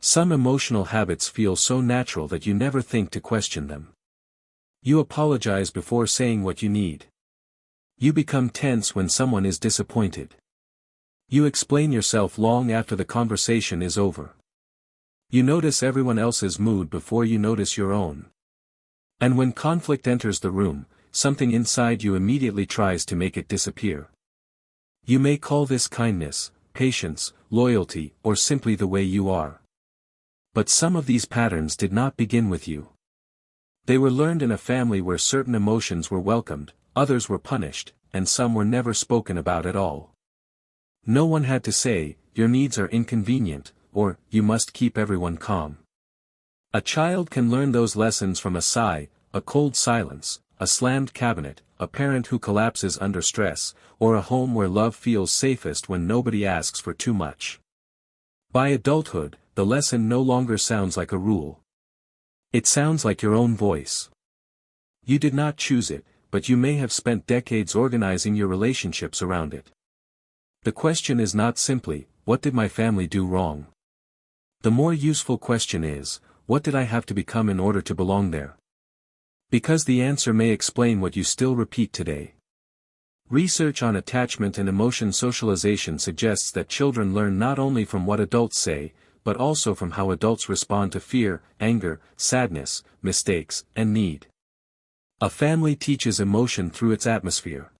Some emotional habits feel so natural that you never think to question them. You apologize before saying what you need. You become tense when someone is disappointed. You explain yourself long after the conversation is over. You notice everyone else's mood before you notice your own. And when conflict enters the room, something inside you immediately tries to make it disappear. You may call this kindness, patience, loyalty, or simply the way you are. But some of these patterns did not begin with you. They were learned in a family where certain emotions were welcomed, others were punished, and some were never spoken about at all. No one had to say, "Your needs are inconvenient," or, "You must keep everyone calm." A child can learn those lessons from a sigh, a cold silence, a slammed cabinet, a parent who collapses under stress, or a home where love feels safest when nobody asks for too much. By adulthood, the lesson no longer sounds like a rule. It sounds like your own voice. You did not choose it, but you may have spent decades organizing your relationships around it. The question is not simply, "What did my family do wrong?" The more useful question is, "What did I have to become in order to belong there?" Because the answer may explain what you still repeat today. Research on attachment and emotion socialization suggests that children learn not only from what adults say, but also from how adults respond to fear, anger, sadness, mistakes, and need. A family teaches emotion through its atmosphere.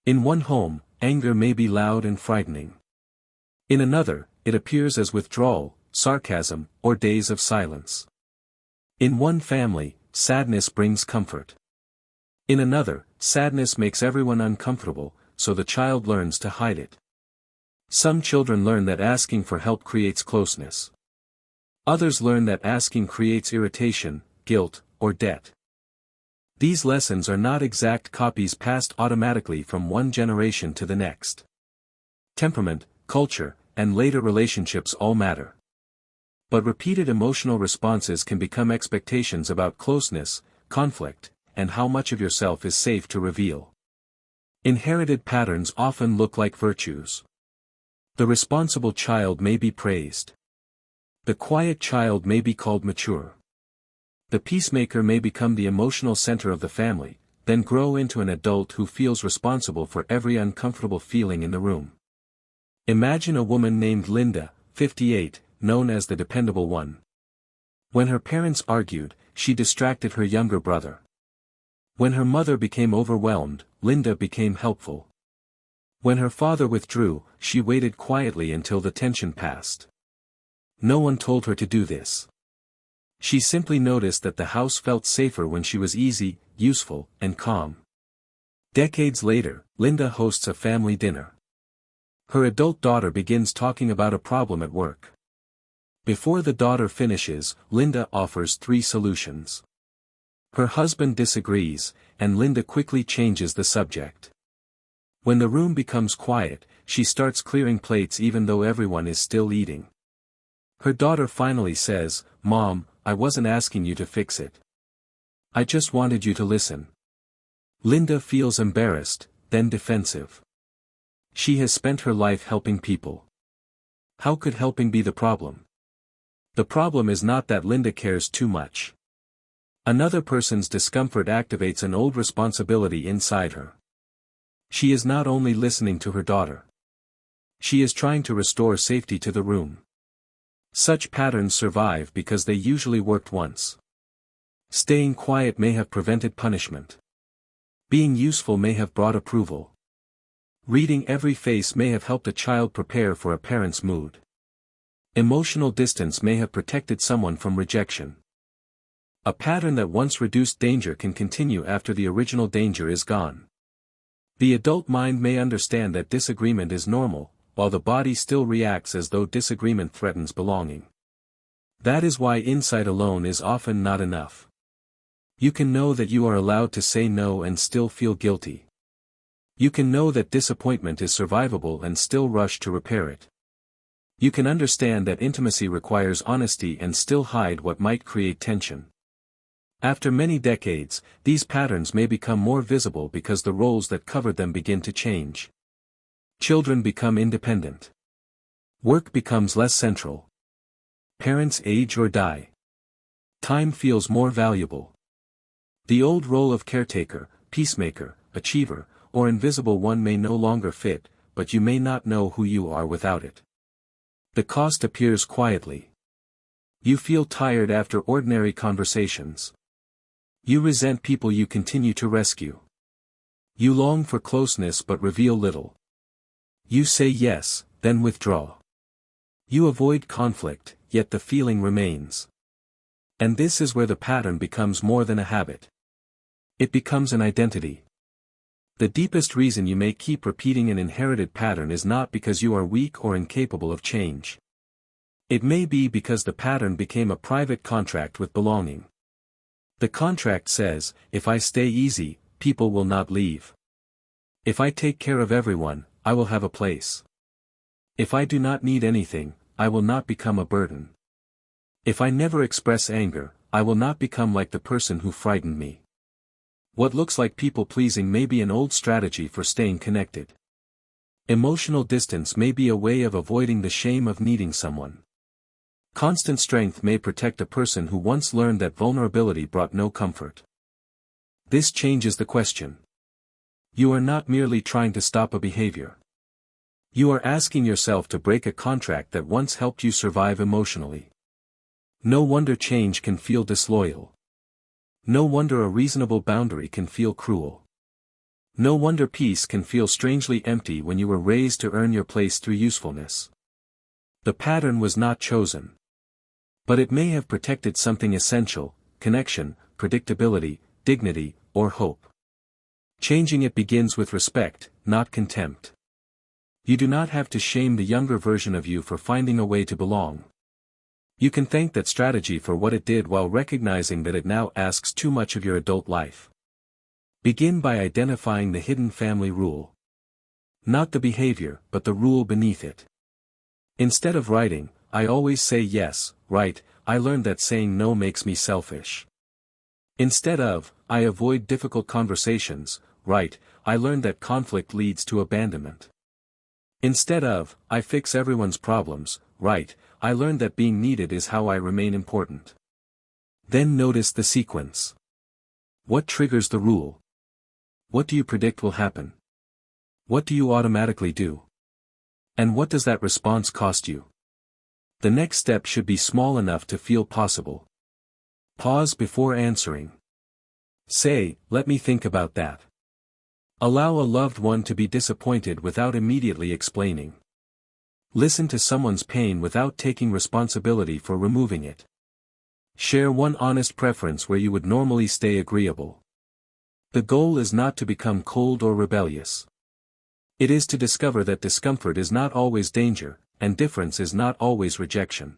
In one home, anger may be loud and frightening. In another, it appears as withdrawal, sarcasm, or days of silence. In one family, sadness brings comfort. In another, sadness makes everyone uncomfortable, so the child learns to hide it. Some children learn that asking for help creates closeness. Others learn that asking creates irritation, guilt, or debt. These lessons are not exact copies passed automatically from one generation to the next. Temperament, culture, and later relationships all matter. But repeated emotional responses can become expectations about closeness, conflict, and how much of yourself is safe to reveal. Inherited patterns often look like virtues. The responsible child may be praised. The quiet child may be called mature. The peacemaker may become the emotional center of the family, then grow into an adult who feels responsible for every uncomfortable feeling in the room. Imagine a woman named Linda, 58, known as the dependable one. When her parents argued, she distracted her younger brother. When her mother became overwhelmed, Linda became helpful. When her father withdrew, she waited quietly until the tension passed. No one told her to do this. She simply noticed that the house felt safer when she was easy, useful, and calm. Decades later, Linda hosts a family dinner. Her adult daughter begins talking about a problem at work. Before the daughter finishes, Linda offers 3 solutions. Her husband disagrees, and Linda quickly changes the subject. When the room becomes quiet, she starts clearing plates even though everyone is still eating. Her daughter finally says, "Mom, I wasn't asking you to fix it. I just wanted you to listen." Linda feels embarrassed, then defensive. She has spent her life helping people. How could helping be the problem? The problem is not that Linda cares too much. Another person's discomfort activates an old responsibility inside her. She is not only listening to her daughter. She is trying to restore safety to the room. Such patterns survive because they usually worked once. Staying quiet may have prevented punishment. Being useful may have brought approval. Reading every face may have helped a child prepare for a parent's mood. Emotional distance may have protected someone from rejection. A pattern that once reduced danger can continue after the original danger is gone. The adult mind may understand that disagreement is normal, while the body still reacts as though disagreement threatens belonging. That is why insight alone is often not enough. You can know that you are allowed to say no and still feel guilty. You can know that disappointment is survivable and still rush to repair it. You can understand that intimacy requires honesty and still hide what might create tension. After many decades, these patterns may become more visible because the roles that covered them begin to change. Children become independent. Work becomes less central. Parents age or die. Time feels more valuable. The old role of caretaker, peacemaker, achiever, or invisible one may no longer fit, but you may not know who you are without it. The cost appears quietly. You feel tired after ordinary conversations. You resent people you continue to rescue. You long for closeness but reveal little. You say yes, then withdraw. You avoid conflict, yet the feeling remains. And this is where the pattern becomes more than a habit. It becomes an identity. The deepest reason you may keep repeating an inherited pattern is not because you are weak or incapable of change. It may be because the pattern became a private contract with belonging. The contract says, if I stay easy, people will not leave. If I take care of everyone, I will have a place. If I do not need anything, I will not become a burden. If I never express anger, I will not become like the person who frightened me. What looks like people-pleasing may be an old strategy for staying connected. Emotional distance may be a way of avoiding the shame of needing someone. Constant strength may protect a person who once learned that vulnerability brought no comfort. This changes the question. You are not merely trying to stop a behavior. You are asking yourself to break a contract that once helped you survive emotionally. No wonder change can feel disloyal. No wonder a reasonable boundary can feel cruel. No wonder peace can feel strangely empty when you were raised to earn your place through usefulness. The pattern was not chosen. But it may have protected something essential: connection, predictability, dignity, or hope. Changing it begins with respect, not contempt. You do not have to shame the younger version of you for finding a way to belong. You can thank that strategy for what it did while recognizing that it now asks too much of your adult life. Begin by identifying the hidden family rule. Not the behavior, but the rule beneath it. Instead of writing, "I always say yes," write, "I learned that saying no makes me selfish." Instead of, "I avoid difficult conversations," write, "I learned that conflict leads to abandonment." Instead of, "I fix everyone's problems," write, "I learned that being needed is how I remain important." Then notice the sequence. What triggers the rule? What do you predict will happen? What do you automatically do? And what does that response cost you? The next step should be small enough to feel possible. Pause before answering. Say, "Let me think about that." Allow a loved one to be disappointed without immediately explaining. Listen to someone's pain without taking responsibility for removing it. Share one honest preference where you would normally stay agreeable. The goal is not to become cold or rebellious. It is to discover that discomfort is not always danger, and difference is not always rejection.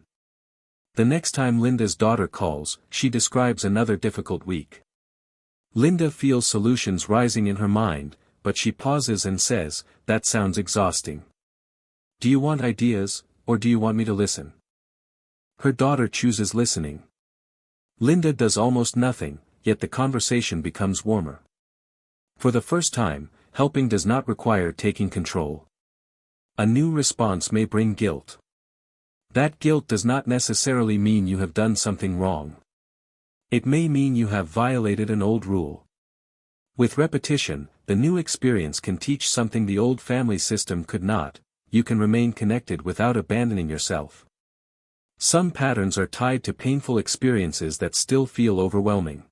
The next time Linda's daughter calls, she describes another difficult week. Linda feels solutions rising in her mind, but she pauses and says, "That sounds exhausting. Do you want ideas, or do you want me to listen?" Her daughter chooses listening. Linda does almost nothing, yet the conversation becomes warmer. For the first time, helping does not require taking control. A new response may bring guilt. That guilt does not necessarily mean you have done something wrong. It may mean you have violated an old rule. With repetition, the new experience can teach something the old family system could not: you can remain connected without abandoning yourself. Some patterns are tied to painful experiences that still feel overwhelming.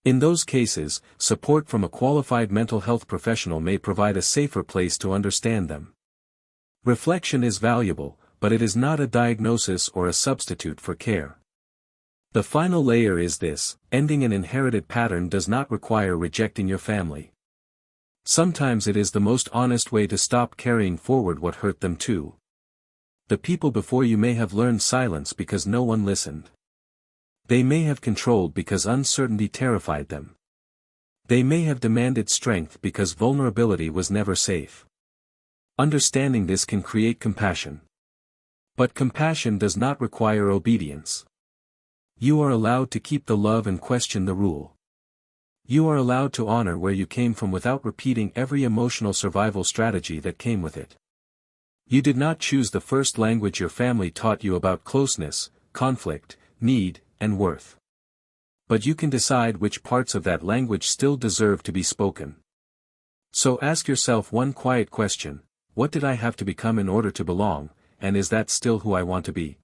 In those cases, support from a qualified mental health professional may provide a safer place to understand them. Reflection is valuable, but it is not a diagnosis or a substitute for care. The final layer is this: ending an inherited pattern does not require rejecting your family. Sometimes it is the most honest way to stop carrying forward what hurt them too. The people before you may have learned silence because no one listened. They may have controlled because uncertainty terrified them. They may have demanded strength because vulnerability was never safe. Understanding this can create compassion. But compassion does not require obedience. You are allowed to keep the love and question the rule. You are allowed to honor where you came from without repeating every emotional survival strategy that came with it. You did not choose the first language your family taught you about closeness, conflict, need, and worth. But you can decide which parts of that language still deserve to be spoken. So ask yourself one quiet question: what did I have to become in order to belong, and is that still who I want to be?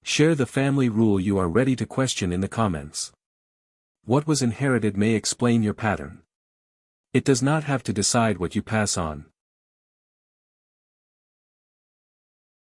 Share the family rule you are ready to question in the comments. What was inherited may explain your pattern. It does not have to decide what you pass on.